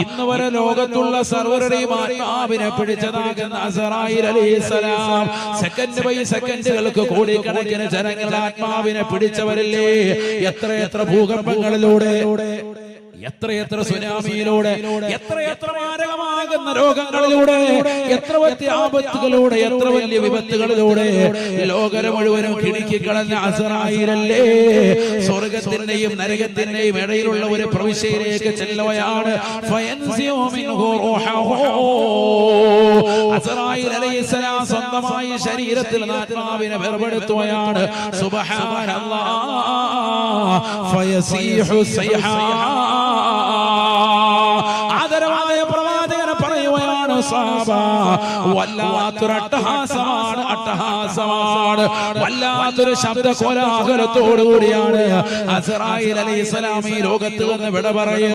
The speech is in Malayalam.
ഇന്ന് വരെ ലോകത്തുള്ള സർവരുടെയും ആത്മാവിനെ പിടിച്ചതാകുന്ന അസ്റായീൽ അലൈഹിസ്സലാം സെക്കൻഡ് ബൈ സെക്കൻഡുകൾക്ക് കോടിക്കണക്കിന് ജനങ്ങളുടെ ആത്മാവിനെ പിടിച്ചവരില്ലേ? എത്ര ഭൂകമ്പങ്ങളിലൂടെ, എത്ര സുനാമിയിലൂടെ, എത്ര മാരകമാകുന്ന രോഗങ്ങളിലൂടെ, എത്ര വലിയ ആപത്തുകളിലൂടെ, എത്ര വലിയ വിപത്തുകളിലൂടെ ലോകരെ മുഴുവനും കിടുക്കിക്കളഞ്ഞ അസ്റായീലല്ലേ സ്വർഗത്തിന്റെയും നരകത്തിന്റെയും ഇടയിലുള്ള ഒരു പ്രവിശ്യയിലേക്ക് ചെല്ലുകയാണ്. അസ്റായീൽ അലൈഹിസ്സലാം സ്വന്തമായി ശരീരത്തിൽ ആത്മാവിനെ വേർപെടുത്തുകയാണ്. സുബ്ഹാനല്ലാഹ് ഫയസീഹു സൈഹാ. ആദരവായ പ്രവാചകനെ പറയുകയാണ്, സഹാബ വല്ലാത്തൊരു അട്ടഹാസമാണ്, വല്ലാത്തൊരു ശബ്ദ കോലാഹലത്തോടുകൂടിയാണ് അസ്റായീൽ അലൈഹിസ്സലാം ഈ ലോകത്ത് നിന്ന് വിട പറയുക.